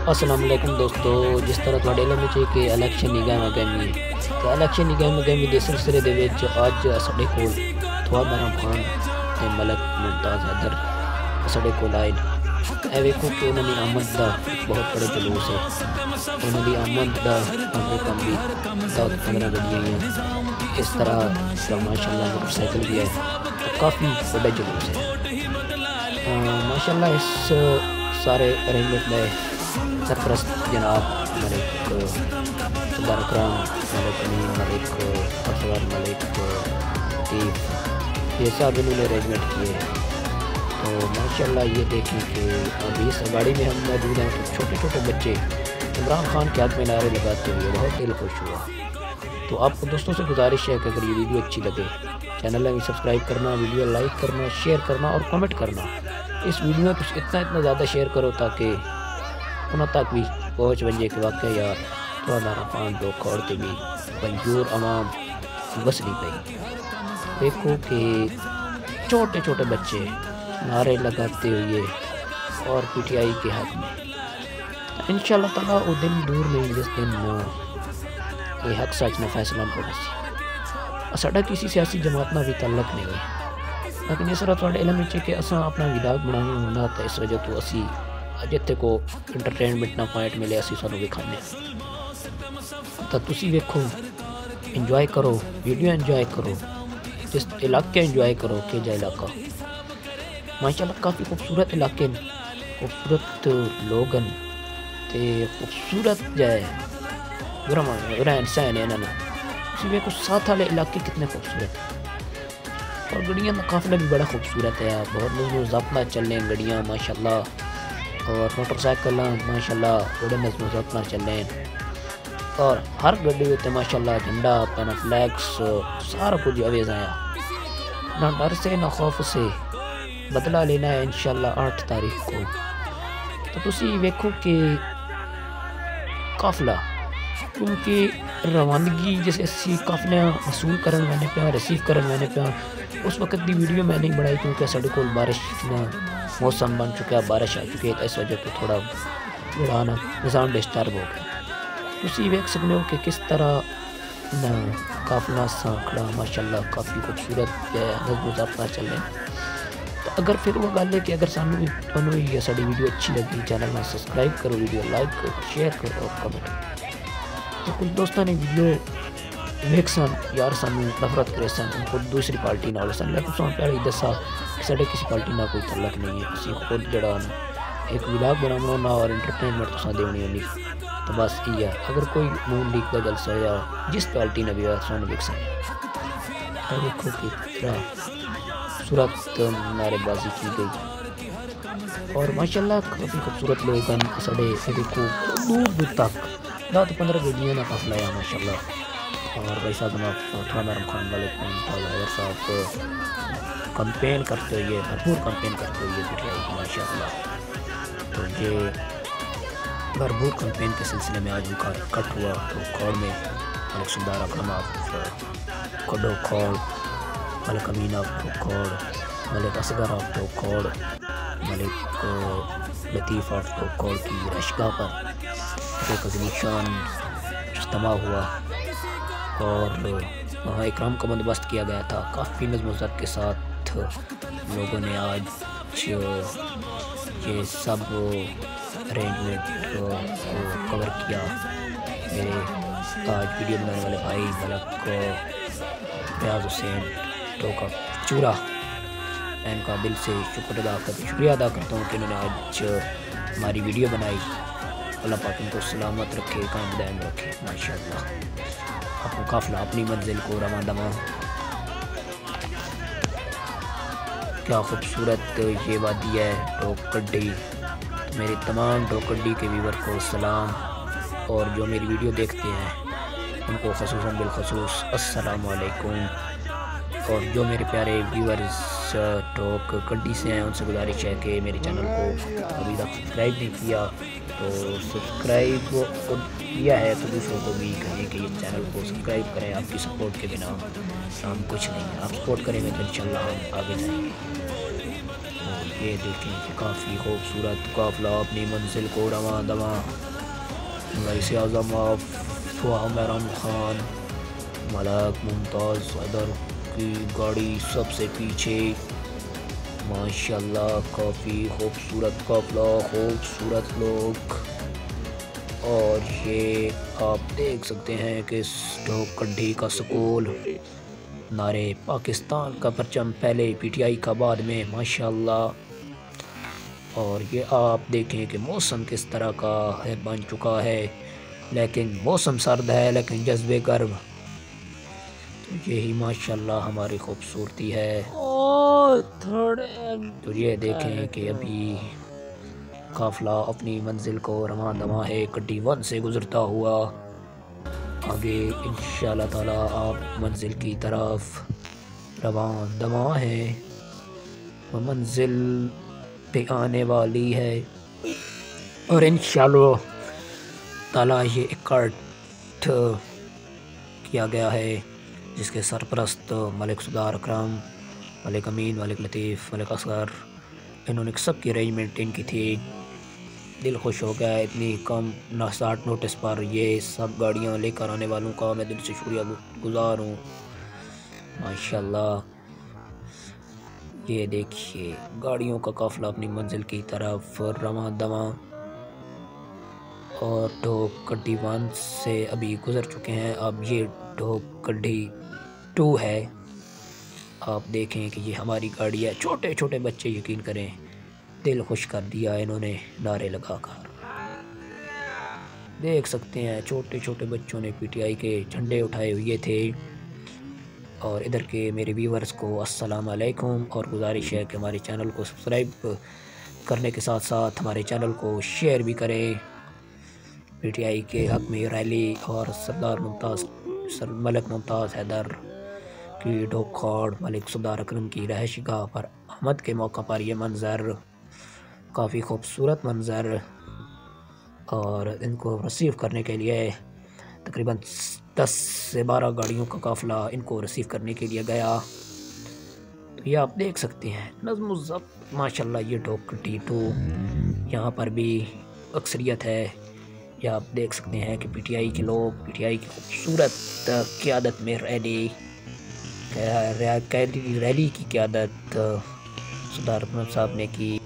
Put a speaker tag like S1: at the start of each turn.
S1: السلام علیکم دوستو، جس طرح تھوڑے علم وچ کہ الیکشن نگاہ مگمی تے الیکشن نگاہ مگمی دے سلسلے دے وچ اج ساڈے کول تھوڑا بہرام خان تے ملک ممتاز حیدر ساڈے کول آئے۔ اے ویکھو کہ انہاں دی آمد دا بہت بڑا جلوس ہے۔ انہاں دی آمد دا کم بھی 15 گڈیاں ہیں، اس طرح ماشاءاللہ موٹر سائیکل بھی ہے، کافی بڑا جلوس ہے۔ ماشاءاللہ اس سارے ارینجمنٹ میں سرپرست جناب ملک صدر اکرم ملک امین ملک اصغر ملک لطیف، یہ سب انہوں نے ارینجمنٹ کیے۔ تو ماشاءاللہ یہ دیکھیں کہ ابھی اس گاڑی میں ہم موجود ہیں، تو چھوٹے چھوٹے بچے عمران خان کے حق میں نعرے لگاتے ہوئے بہت دل خوش ہوا۔ تو آپ کو دوستوں سے گزارش ہے کہ اگر یہ ویڈیو اچھی لگے چینل میں سبسکرائب کرنا، ویڈیو لائک کرنا، شیئر کرنا اور کمنٹ کرنا۔ اس ویڈیو میں اتنا زیادہ شیئر کرو تاکہ انہوں تک بھی پہنچ ونجے کہ واقعہ یار تھوڑا میرا خان جو کھوڑتے بھی بنجور عوام بسری پہ۔ دیکھو کہ چھوٹے چھوٹے بچے نعرے لگاتے ہوئے اور پی ٹی آئی کے حق میں۔ انشاءاللہ تعالیٰ وہ دن دور نہیں جس دن یہ حق سچ نہ فیصلہ ہونا سی۔ ساڈا کسی سیاسی جماعت نہ بھی تعلق نہیں ہوئی، لیکن اس طرح تھوڑے علم ہے کہ اساں اپنا ولاگ بنانا ہونا تو اس وجہ تو اسی جتنے کو انٹرٹینمنٹ نہ پوائنٹ ملے اسی سانوں وکھانے تو تسی ویکھو، انجوائے کرو، ویڈیو انجوائے کرو، جس علاقے انجوائے کرو کہ جا علاقہ ماشاءاللہ کافی خوبصورت علاقے ہیں، خوبصورت لوگ ہیں تے خوبصورت جائے رہن سہن انہاں نے۔ تسی ویکھو ساتھ والے علاقے کتنے خوبصورت اور گڑیاں کا قافلہ بھی بڑا خوبصورت ہے، بہت نظم و ضبط نہ چلنے گڑیاں ماشاءاللہ، اور موٹر سائیکل ماشاءاللہ بڑے نظم و ضبط نہ چلیں، اور ہر گڈی ہوتے ماشاءاللہ جھنڈا پہنا فلیکس سارا کچھ اویز آیا۔ نہ ڈر سے نہ خوف سے بدلہ لینا ہے انشاءاللہ 8 تاریخ کو۔ تو تسی ویکھو کہ قافلہ کیونکہ روانگی جیسے اسی قافلے وصول کرن میں پیا ریسیو کرن میں پیا، اس وقت دی ویڈیو میں نہیں بنائی کیونکہ ساڈے کول بارش موسم بن چکا ہے، بارش آ چکی ہے، تو اس وجہ تو تھوڑا اڑانا نظام ڈسٹرب ہو گیا۔ تسی ویکھ سکتے ہو کہ کس طرح قافلہ سا کھڑا ماشاءاللہ کافی خوبصورت نظم و ضبط نہ چل رہے۔ تو اگر پھر وہ گل ہے کہ اگر سانوں بھی تمہیں یہ ساری ویڈیو اچھی لگی چینل میں سبسکرائب کرو، ویڈیو لائک کرو، شیئر کرو اور کمنٹ۔ تو کچھ دوستوں نے ویڈیو ویک سن یار سانوں نفرت کرے سن، ان کو دوسری پارٹی نال سن، لیکن سن پہلے دسا کہ ساڈے کسی پارٹی نال کوئی تعلق نہیں ہے، اسی خود جڑا ایک ولاگ بنانا اور انٹرٹینمنٹ تساں دینی ہونی، تو بس یہ ہے۔ اگر کوئی نون لیگ کا جلسہ یا جس پارٹی نے بھی سانوں ویک سن دیکھو کہ خوبصورت نعرے بازی کی گئی، اور ماشاءاللہ کافی خوبصورت لوگ ہیں ساڈے، دیکھو دور دور تک 10-15 گڈیاں کا قافلہ ہے ماشاءاللہ۔ اور بھائی صاحب جناب تھوڑا میرم خان والے حیدر صاحب کمپین کرتے ہوئے بھرپور کمپین کرتے ہوئے پی ٹی آئی کی ماشاءاللہ۔ تو یہ بھرپور کمپین کے سلسلے میں آج ان کا کٹ ہوا، تو کھوڑ میں Malik Sadar Akram of Khaddu Khaur, Malik Amin of Khaur, Malik Asghar of Khaur, Malik Latif of Khaur کی رشگاہ پر ایک عظیم شان اجتماع ہوا، اور وہاں اکرام کا بندوبست کیا گیا تھا۔ کافی نظم و ضبط کے ساتھ لوگوں نے آج یہ سب ارینجمنٹ کو کور کیا۔ میرے آج ویڈیو بنانے والے بھائی ملک ریاض حسین ٹوکا چورا، میں ان کا دل سے شکریہ ادا کرتا ہوں کہ انہوں نے آج ہماری ویڈیو بنائی۔ اللہ پاک ان کو سلامت رکھے، قائم دائم رکھے ماشاءاللہ۔ اپنا قافلہ اپنی منزل کو رواں دواں۔ کیا خوبصورت یہ وادی ہے ڈوکڈی۔ میرے تمام ڈوکڈی کے ویور کو سلام، اور جو میری ویڈیو دیکھتے ہیں ان کو خصوصاً بالخصوص السلام علیکم، اور جو میرے پیارے ویورز ٹوک کڈی سے ہیں ان سے گزارش ہے کہ میرے چینل کو ابھی تک سبسکرائب نہیں کیا تو سبسکرائب کیا ہے تو دوسروں کو بھی کہیں کہ یہ چینل کو سبسکرائب کریں۔ آپ کی سپورٹ کے بنا ہم کچھ نہیں ہے، آپ سپورٹ کریں گے تو انشاءاللہ ہم آگے جائیں گے۔ یہ دیکھیں کہ کافی خوبصورت قافلہ اپنی منزل کو رواں دواں رئیس اعظم آف عمران خان ملک ممتاز حیدر کی گاڑی سب سے پیچھے، ماشاءاللہ کافی خوبصورت قافلہ، خوبصورت لوگ، اور یہ آپ دیکھ سکتے ہیں کہ ڈھوک کڈھی کا سکول، نعرے پاکستان کا پرچم پہلے پی ٹی آئی کا بعد میں، ماشاءاللہ۔ اور یہ آپ دیکھیں کہ موسم کس طرح کا ہے، بن چکا ہے، لیکن موسم سرد ہے لیکن جذبے گرم، تو یہی ماشاءاللہ ہماری خوبصورتی ہے۔ تو یہ دیکھیں کہ ابھی قافلہ اپنی منزل کو رواں دواں ہے، کڈی 1 سے گزرتا ہوا آگے انشاءاللہ تعالی آپ منزل کی طرف رواں دواں ہے، وہ منزل پہ آنے والی ہے، اور انشاءاللہ تعالی یہ اکٹھ کیا گیا ہے جس کے سرپرست ملک صدار اکرم، ملک امین، ملک لطیف، ملک اصغر، انہوں نے سب کی ارینجمنٹ ان کی تھی۔ دل خوش ہو گیا اتنی کم شارٹ نوٹس پر یہ سب گاڑیاں لے کر آنے والوں کا میں دل سے شکریہ گزار ہوں، ماشاءاللہ۔ یہ دیکھیے گاڑیوں کا قافلہ اپنی منزل کی طرف رواں دواں، اور ڈھوک کڈھی 1 سے ابھی گزر چکے ہیں، اب یہ ڈھوک کڈھی 2 ہے۔ آپ دیکھیں کہ یہ ہماری گاڑی ہے، چھوٹے چھوٹے بچے یقین کریں دل خوش کر دیا انہوں نے نعرے لگا کر، دیکھ سکتے ہیں چھوٹے چھوٹے بچوں نے پی ٹی آئی کے جھنڈے اٹھائے ہوئے تھے۔ اور ادھر کے میرے ویورز کو السلام علیکم، اور گزارش ہے کہ ہمارے چینل کو سبسکرائب کرنے کے ساتھ ساتھ ہمارے چینل کو شیئر بھی کریں۔ پی ٹی آئی کے حق میں ریلی اور ملک ممتاز حیدر کی ڈھوکھاڑ ملک صدار اکرم کی رہائشی گاہ پر آمد کے موقع پر یہ منظر کافی خوبصورت منظر، اور ان کو ریسیو کرنے کے لیے تقریباً 10 سے 12 گاڑیوں کا قافلہ ان کو ریسیو کرنے کے لیے گیا، تو یہ آپ دیکھ سکتے ہیں نظم و ضبط، ماشاءاللہ۔ یہ ڈھوک کڈھی 2 یہاں پر بھی اکثریت ہے، یہ آپ دیکھ سکتے ہیں کہ پی ٹی آئی کے لوگ، پی ٹی آئی کی خوبصورت قیادت میں ریلی کی قیادت صدار اکرم صاحب نے کی۔